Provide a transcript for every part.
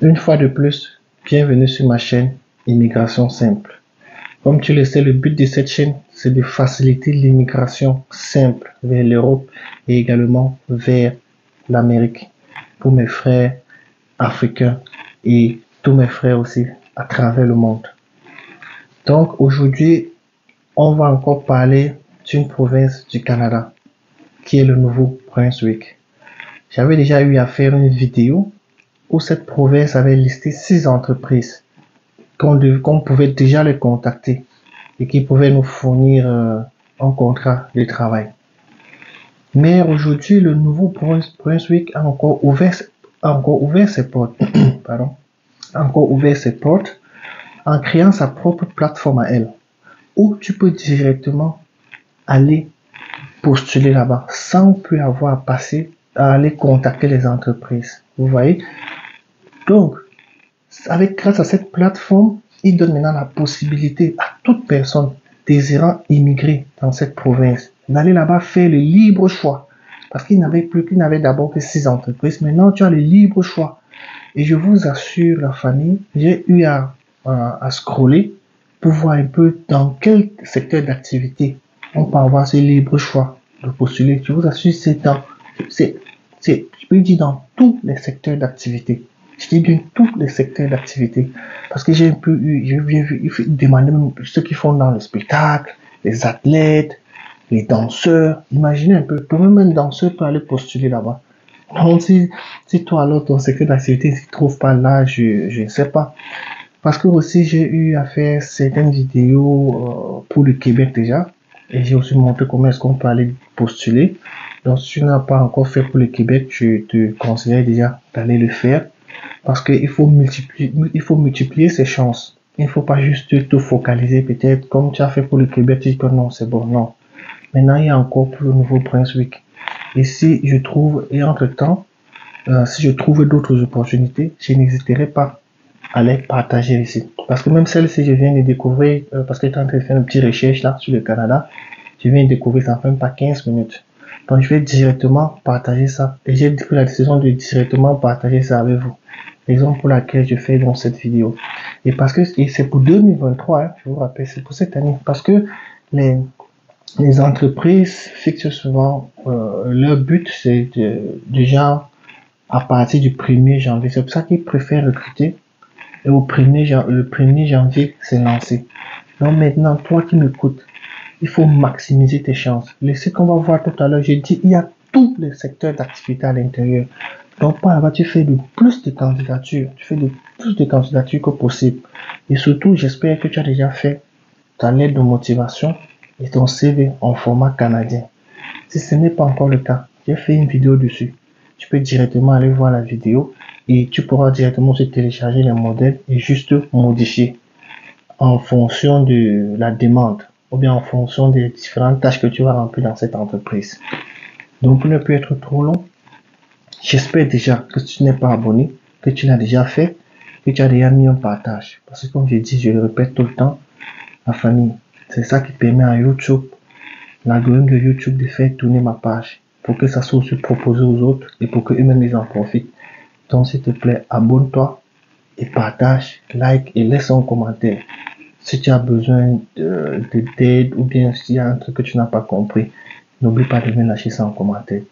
Une fois de plus, bienvenue sur ma chaîne Immigration Simple. Comme tu le sais, le but de cette chaîne, c'est de faciliter l'immigration simple vers l'Europe et également vers l'Amérique pour mes frères africains et tous mes frères aussi à travers le monde. Donc aujourd'hui, on va encore parler d'une province du Canada qui est le Nouveau-Brunswick. J'avais déjà eu à faire une vidéo où cette province avait listé 6 entreprises qu'on pouvait déjà les contacter et qui pouvaient nous fournir un contrat de travail. Mais aujourd'hui, le Nouveau-Brunswick a encore ouvert ses portes, pardon, a encore ouvert ses portes en créant sa propre plateforme à elle, où tu peux directement aller postuler là-bas sans plus avoir à passer à aller contacter les entreprises. Vous voyez? Donc, grâce à cette plateforme, il donne maintenant la possibilité à toute personne désirant immigrer dans cette province d'aller là-bas faire le libre choix. Parce qu'il n'avait d'abord que 6 entreprises. Maintenant, tu as le libre choix. Et je vous assure, la famille, j'ai eu à scroller pour voir un peu dans quel secteur d'activité on peut avoir ce libre choix de postuler. Je vous assure, je peux dire dans tous les secteurs d'activité. Je dis bien tous les secteurs d'activité. Parce que j'ai vu, ils demandaient même ceux qui font dans le spectacle, les athlètes, les danseurs. Imaginez un peu, même un danseur peut aller postuler là-bas. Donc, si toi, alors, ton secteur d'activité ne se trouve pas là, je ne sais pas. Parce que aussi, j'ai eu à faire certaines vidéos pour le Québec déjà. Et j'ai aussi montré comment est-ce qu'on peut aller postuler. Donc, si tu n'as pas encore fait pour le Québec, je te conseille déjà d'aller le faire. Parce qu'il faut multiplier ses chances. Il ne faut pas juste te focaliser peut-être comme tu as fait pour le Québec, tu dis que non, c'est bon, non. Maintenant, il y a encore pour le Nouveau-Brunswick. Et si je trouve, et entre-temps, si je trouve d'autres opportunités, je n'hésiterai pas à les partager ici. Parce que même celle-ci, je viens de découvrir, parce que j'étais en train de faire une petite recherche là sur le Canada, je viens de découvrir ça fait même pas 15 minutes. Donc, je vais directement partager ça. Et j'ai pris la décision de directement partager ça avec vous. Raison pour laquelle je fais donc cette vidéo. Et parce que c'est pour 2023, hein, je vous rappelle, c'est pour cette année. Parce que les entreprises fixent souvent leur but, c'est déjà à partir du 1er janvier. C'est pour ça qu'ils préfèrent recruter et le 1er janvier, c'est lancé. Donc maintenant, toi qui m'écoutes, il faut maximiser tes chances. Le site qu'on va voir tout à l'heure, j'ai dit, il y a tous les secteurs d'activité à l'intérieur. Donc par là-bas, tu fais le plus de candidatures. Tu fais le plus de candidatures que possible. Et surtout, j'espère que tu as déjà fait ta lettre de motivation et ton CV en format canadien. Si ce n'est pas encore le cas, j'ai fait une vidéo dessus. Tu peux directement aller voir la vidéo et tu pourras directement se télécharger les modèles et juste modifier en fonction de la demande ou bien en fonction des différentes tâches que tu vas remplir dans cette entreprise. Donc pour ne plus être trop long, j'espère déjà que si tu n'es pas abonné, que tu l'as déjà fait, que tu as déjà mis un partage. Parce que comme je dis, je le répète tout le temps, la famille, c'est ça qui permet à YouTube, l'algorithme de YouTube de faire tourner ma page pour que ça soit aussi proposé aux autres et pour qu'eux-mêmes ils en profitent. Donc s'il te plaît, abonne-toi et partage, like et laisse un commentaire. Si tu as besoin d'aide ou bien s'il y a un truc que tu n'as pas compris, n'oublie pas de venir lâcher ça en commentaire.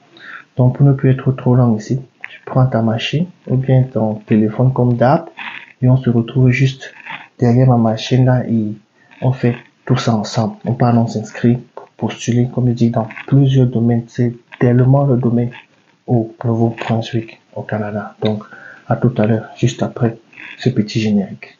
Donc pour ne plus être trop long ici, tu prends ta machine ou bien ton téléphone comme d'hab et on se retrouve juste derrière ma machine là et on fait tout ça ensemble. On s'inscrit pour postuler, comme je dis, dans plusieurs domaines. C'est tellement le domaine au Nouveau-Brunswick au Canada. Donc à tout à l'heure, juste après ce petit générique.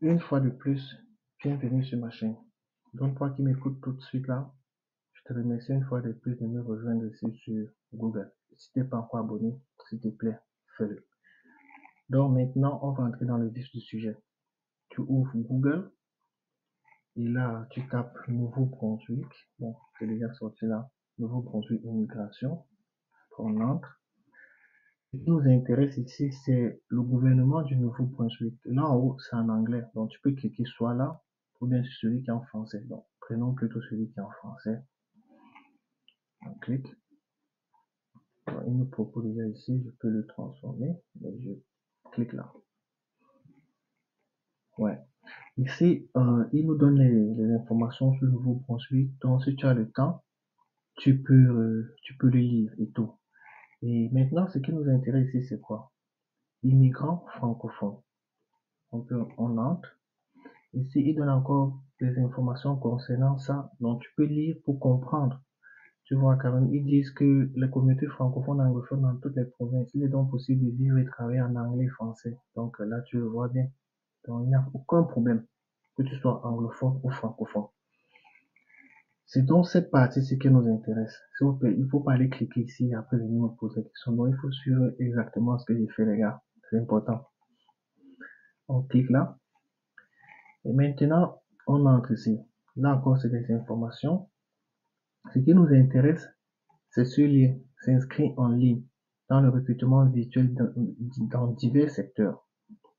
Une fois de plus, bienvenue sur ma chaîne. Donc toi qui m'écoutes tout de suite là, je te remercie une fois de plus de me rejoindre ici sur Google. Si tu n'es pas encore abonné, s'il te plaît, fais-le. Donc maintenant, on va entrer dans le vif du sujet. Tu ouvres Google et là, tu tapes Nouveau-Brunswick. Bon, c'est déjà sorti là. Nouveau-Brunswick immigration. On entre. Ce qui nous intéresse ici, c'est le gouvernement du Nouveau-Brunswick. Là en haut, c'est en anglais. Donc, tu peux cliquer soit là, ou bien sur celui qui est en français. Donc, prenons plutôt celui qui est en français. On clique. Alors, il nous propose déjà ici, je peux le transformer. Mais je clique là. Ouais. Ici, il nous donne les informations sur le Nouveau-Brunswick. Donc, si tu as le temps, tu peux le lire et tout. Et maintenant, ce qui nous intéresse ici, c'est quoi? Immigrants francophones. On entre. Ici, il donne encore des informations concernant ça. Donc, tu peux lire pour comprendre. Tu vois, quand même, ils disent que les communautés francophones anglophones dans toutes les provinces, il est donc possible de vivre et travailler en anglais et français. Donc, là, tu le vois bien. Donc, il n'y a aucun problème, que tu sois anglophone ou francophone. C'est donc cette partie-ci qui nous intéresse. S'il vous plaît, il ne faut pas aller cliquer ici et après venir me poser des questions. Donc, il faut suivre exactement ce que j'ai fait, les gars. C'est important. On clique là. Et maintenant, on entre ici. Là encore, c'est des informations. Ce qui nous intéresse, c'est ce lien, s'inscrire en ligne dans le recrutement virtuel dans divers secteurs.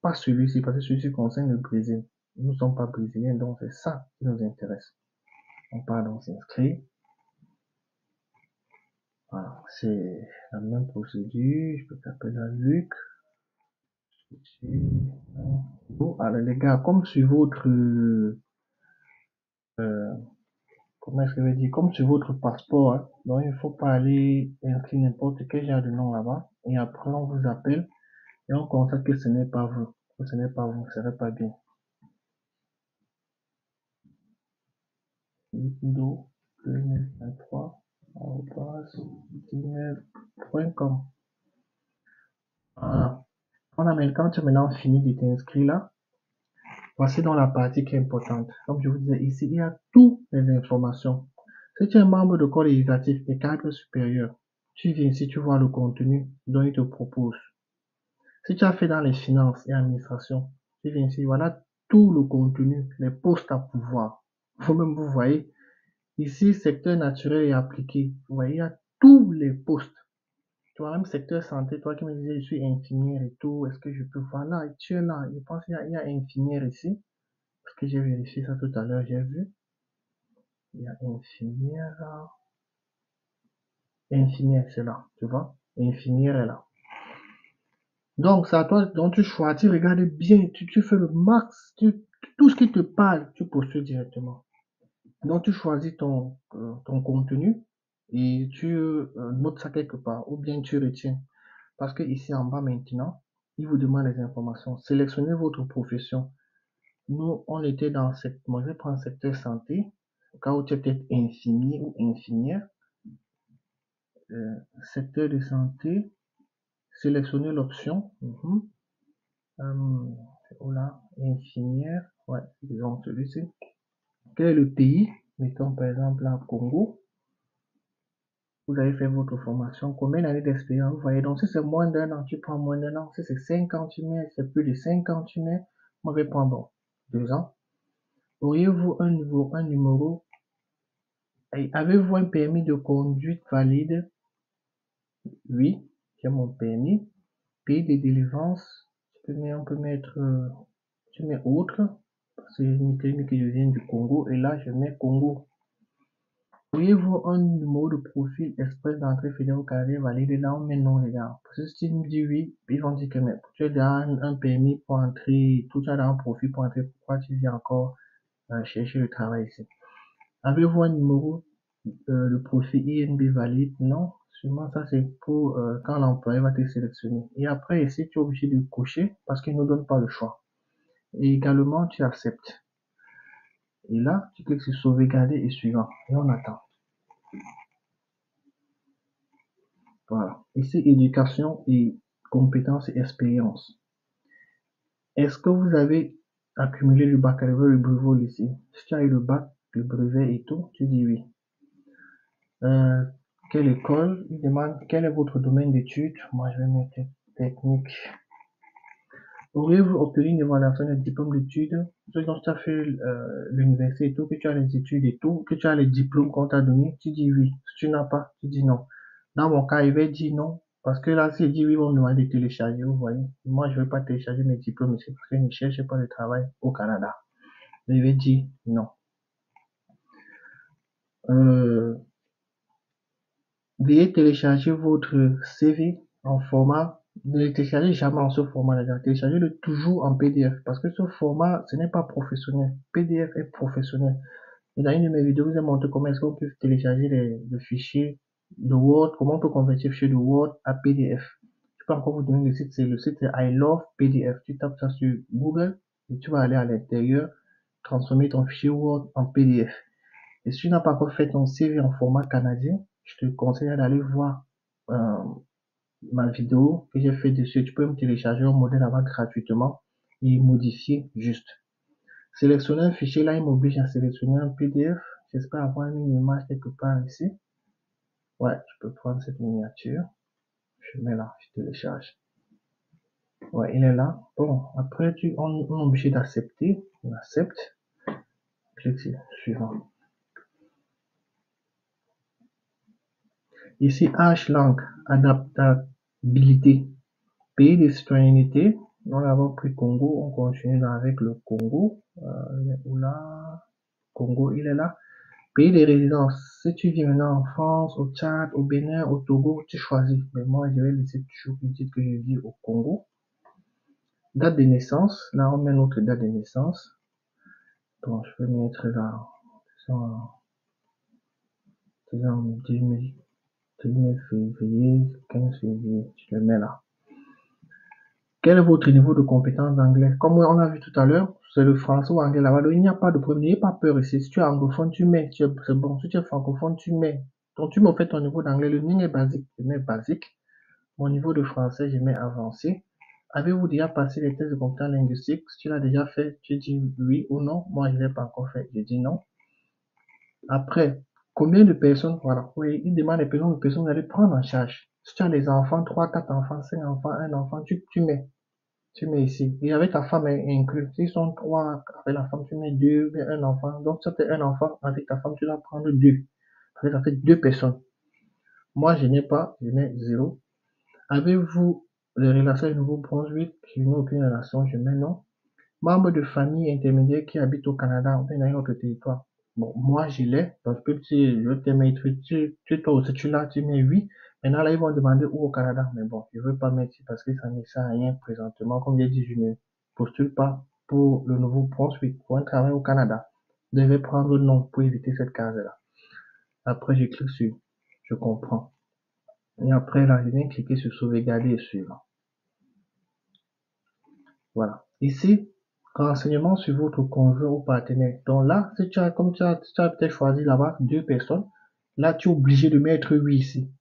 Pas celui-ci, parce que celui-ci concerne le Brésil. Nous ne sommes pas brésiliens, donc c'est ça qui nous intéresse. On part dans s'inscrire. Voilà, c'est la même procédure. Je peux taper la Luc. Bon, alors les gars, comme sur votre comment est-ce que je vais dire, comme sur votre passeport, hein, donc il ne faut pas aller inscrire n'importe quel genre de nom là-bas. Et après, on vous appelle et on constate que ce n'est pas vous. Que ce n'est pas vous, ce serait pas bien. Liquido 2023 gmail.com. Voilà. Quand tu as maintenant fini de t'inscrire là, voici dans la partie qui est importante. Comme je vous disais ici, il y a toutes les informations. Si tu es membre de corps législatif et cadre supérieur, tu viens ici, tu vois le contenu dont il te propose. Si tu as fait dans les finances et administration, tu viens ici, voilà tout le contenu, les postes à pouvoir. Vous-même, vous voyez, ici, secteur naturel et appliqué. Vous voyez, il y a tous les postes. Tu vois, même secteur santé, toi qui me disais, je suis infirmière et tout, est-ce que je peux voir là? Tu es là, je pense qu'il y a infirmière ici. Parce que j'ai vérifié ça tout à l'heure, j'ai vu. Il y a infirmière là. Infirmière, c'est là, tu vois. Infirmière est là. Donc, c'est à toi, donc tu choisis, tu regardes bien, tu fais le max, tout ce qui te parle, tu postules directement. Donc, tu choisis ton contenu et tu notes ça quelque part, ou bien tu retiens. Parce que ici en bas maintenant, il vous demande les informations. Sélectionnez votre profession. Nous, on était dans cette, moi je vais prendre secteur santé, au cas où tu es peut-être infirmier ou infirmière. Secteur de santé, sélectionnez l'option. Oh là, infirmière, ouais, disons celui-ci. Quel est le pays? Mettons par exemple là, Congo. Vous avez fait votre formation, combien d'années d'expérience? Vous voyez, donc si c'est moins d'un an, tu prends moins d'un an. Si c'est 50, tu mets, c'est plus de 50, tu mets. Moi, je vais prendre bon, 2 ans. Auriez-vous un numéro? Avez-vous un permis de conduite valide? Oui, j'ai mon permis. Pays de délivrance, on peut mettre, tu mets autre, parce que j'ai que je viens du Congo, et là, je mets Congo. Auriez-vous un numéro de profil express d'entrée fédérale au Canada valide? Là, on met non, les gars. Parce que si tu me dis oui, ils vont dire que mais, tu as déjà un permis pour entrer, tout ça dans un profil pour entrer, pourquoi tu viens encore chercher le travail ici? Avez-vous un numéro de profil INB valide? Non. Sûrement, ça c'est pour quand l'employé va te sélectionner. Et après, ici, tu es obligé de cocher parce qu'il ne nous donne pas le choix. Et également, tu acceptes. Et là, tu cliques sur sauvegarder et suivant. Et on attend. Voilà. Ici, éducation et compétences et expérience. Est-ce que vous avez accumulé le baccalauréat, le brevet au lycée? Si tu as eu le bac, le brevet et tout, tu dis oui. Quelle école? Il demande quel est votre domaine d'études. Moi, je vais mettre technique. Auriez-vous obtenu une évaluation de diplôme d'études? Ce dont tu as fait l'université et tout, que tu as les études et tout, que tu as les diplômes qu'on t'a donné, tu dis oui. Si tu n'as pas, tu dis non. Dans mon cas, il va dire non. Parce que là, s'il dit oui, on me demande de télécharger, vous voyez. Moi, je ne vais pas télécharger mes diplômes ici parce que je ne cherche pas de travail au Canada. Je vais dire non. Euh, Veuillez télécharger votre CV en format. Ne le téléchargez jamais en ce format-là. Téléchargez-le toujours en PDF parce que ce format, ce n'est pas professionnel. PDF est professionnel. Et dans une de mes vidéos, je vous ai montré comment est-ce qu'on peut télécharger le fichier de Word, comment on peut convertir le fichier de Word à PDF. Je peux encore vous donner le site, c'est I Love PDF. Tu tapes ça sur Google et tu vas aller à l'intérieur, transformer ton fichier Word en PDF. Et si tu n'as pas encore fait ton CV en format canadien, je te conseille d'aller voir euh, ma vidéo que j'ai fait dessus. Tu peux me télécharger un modèle avant gratuitement et modifier juste. Sélectionner un fichier, là, il m'oblige à sélectionner un PDF. J'espère avoir une image quelque part ici. Ouais, je peux prendre cette miniature. Je mets là, je télécharge. Ouais, il est là. Bon, après, on est obligé d'accepter. On accepte. Clique sur suivant. Ici, H-Langue, adaptabilité. Pays de citoyenneté. Nous avons pris Congo. On continue avec le Congo. Il est où là? Congo, il est là. Pays de résidence. Si tu vis maintenant en France, au Tchad, au Bénin, au Togo, tu choisis. Mais moi, je vais laisser toujours dire que je vis au Congo. Date de naissance. Là, on met notre date de naissance. Bon, je peux mettre là. C'est en 2000 février, 15 février. Je le mets là. Quel est votre niveau de compétence d'anglais? Comme on a vu tout à l'heure, c'est le français ou anglais là-bas. Il n'y a pas de problème. N'ayez pas peur ici. Si tu es anglophone, tu mets. C'est bon. Si tu es francophone, tu mets. Donc, tu me fais ton niveau d'anglais. Le mien est basique. Je mets basique. Mon niveau de français, je mets avancé. Avez-vous déjà passé les tests de compétences linguistiques? Si tu l'as déjà fait, tu dis oui ou non. Moi, je ne l'ai pas encore fait. Je dis non. Après, combien de personnes, voilà, oui, il demande les personnes de personnes vous allez prendre en charge. Si tu as des enfants, 3, 4 enfants, 5 enfants, un enfant, tu mets. Tu mets ici. Et avec ta femme inclus. S'ils sont 3 avec la femme, tu mets 2, un enfant. Donc, si tu as un enfant avec ta femme, tu dois prendre 2. Ça fait 2 personnes. Moi, je n'ai pas, je mets 0. Avez-vous les relations avec le Nouveau-Brunswick? Je n'ai aucune relation, je mets non. Membre de famille intermédiaire qui habite au Canada ou dans un autre territoire. Bon, moi, je l'ai. Donc, je peux te mettre, toi aussi, tu l'as, tu mets oui. Maintenant, là, ils vont demander où au Canada. Mais bon, je veux pas mettre parce que ça ne sert à rien présentement. Comme j'ai dit, je ne postule pas pour le Nouveau-Brunswick, pour un travail au Canada. Je vais prendre non pour éviter cette case-là. Après, je clique sur je comprends. Et après, là, je viens cliquer sur sauvegarder et suivant. Voilà. Ici, renseignements sur votre conjoint ou partenaire. Donc là, si tu as, comme tu as peut-être choisi là-bas 2 personnes, là, tu es obligé de mettre oui ici.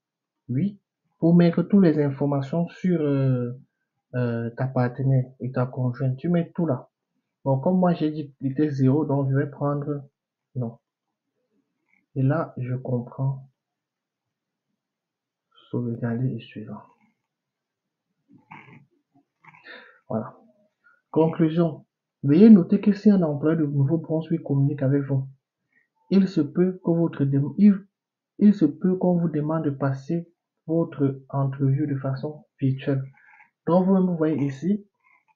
Oui. Pour mettre toutes les informations sur ta partenaire et ta conjointe. Tu mets tout là. Bon, comme moi, j'ai dit qu'il était 0, donc je vais prendre non. Et là, je comprends. Sauvegarder et suivant. Voilà. Conclusion. Veuillez noter que si un employé de Nouveau-Brunswick communique avec vous, il se peut que il se peut qu'on vous demande de passer votre entrevue de façon virtuelle. Donc, vous voyez ici,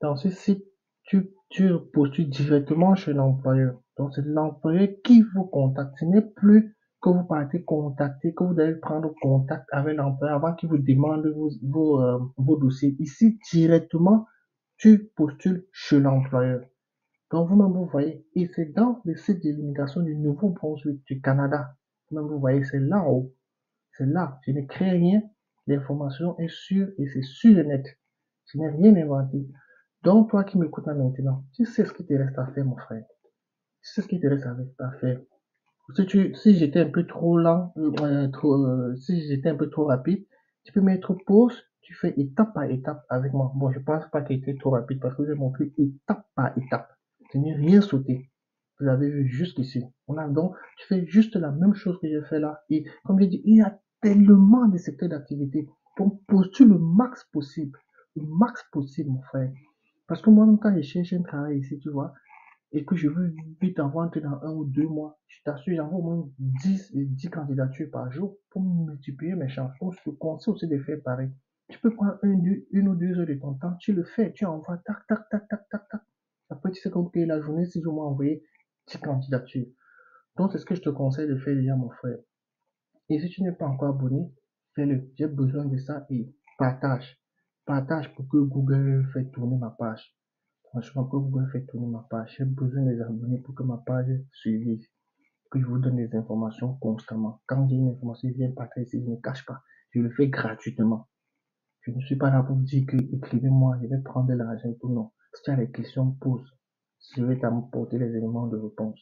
dans ce site, tu postules directement chez l'employeur. Donc, c'est l'employeur qui vous contacte. Ce n'est plus que vous partez contacter, que vous devez prendre contact avec l'employeur avant qu'il vous demande vos dossiers. Ici, directement, tu postules chez l'employeur. Donc, vous-même, vous voyez, et c'est dans le site de l'immigration du Nouveau-Brunswick du Canada. Vous-même, vous voyez, c'est là haut. C'est là. Je ne crée rien. L'information est sûre et c'est sûr et net. Je n'ai rien inventé. Donc, toi qui m'écoutes maintenant, tu sais ce qu'il te reste à faire, mon frère. Tu sais ce qu'il te reste à faire. Si j'étais un peu trop lent, si j'étais un peu trop rapide, tu peux mettre pause, tu fais étape par étape avec moi. Bon, je pense pas qu'il était trop rapide parce que j'ai montré étape par étape. Je n'ai rien sauté. Vous avez vu jusqu'ici. Donc, tu fais juste la même chose que j'ai fait là. Et comme j'ai dit, il y a tellement de secteurs d'activité. Donc, postule le max possible. Le max possible, mon frère. Parce que moi-même, quand je cherche un travail ici, tu vois, et que je veux vite avoir dans 1 ou 2 mois, je t'assure, j'envoie au moins 10 candidatures par jour pour multiplier mes chances. Donc, je te conseille aussi de faire pareil. Tu peux prendre une ou 2 heures de ton temps, tu le fais, tu envoies, tac, tac, tac, tac, tac, tac. Après, tu sais comme que la journée, si je m'ai envoyé 10 candidatures. Donc, c'est ce que je te conseille de faire déjà, mon frère. Et si tu n'es pas encore abonné, fais-le. J'ai besoin de ça et partage. Partage pour que Google fasse tourner ma page. Franchement, que Google fasse tourner ma page. J'ai besoin des abonnés pour que ma page suive, que je vous donne des informations constamment. Quand j'ai une information, je viens partager ici, je ne cache pas. Je le fais gratuitement. Je ne suis pas là pour vous dire que écrivez-moi, je vais prendre de l'argent pour non. Si tu as des questions, pose. Je vais t'apporter les éléments de réponse.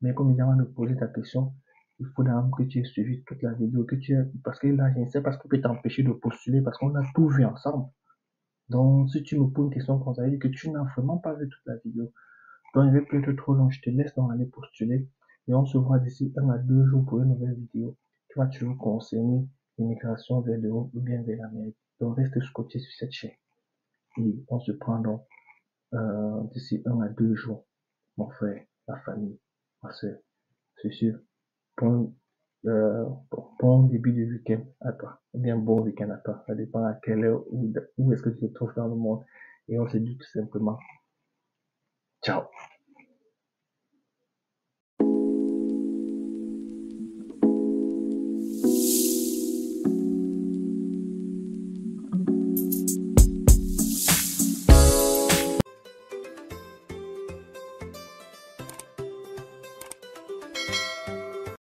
Mais comme avant de poser ta question, il faut d'abord que tu aies suivi toute la vidéo, parce que là, je ne sais pas ce qui peut t'empêcher de postuler parce qu'on a tout vu ensemble. Donc, si tu me poses une question comme ça, veut dire que tu n'as vraiment pas vu toute la vidéo. Donc, je vais plus être trop long, je te laisse donc aller postuler et on se voit d'ici 1 à 2 jours pour une nouvelle vidéo qui va toujours concerner l'immigration vers l'Europe ou bien vers l'Amérique. Donc, reste scotché sur cette chaîne et on se prend donc d'ici 1 à 2 jours, mon frère, la famille, ma soeur. C'est sûr. Bon, bon début de week-end à toi. Ou bien bon week-end à toi. Ça dépend à quelle heure où est-ce que tu te trouves dans le monde. Et on se dit tout simplement ciao.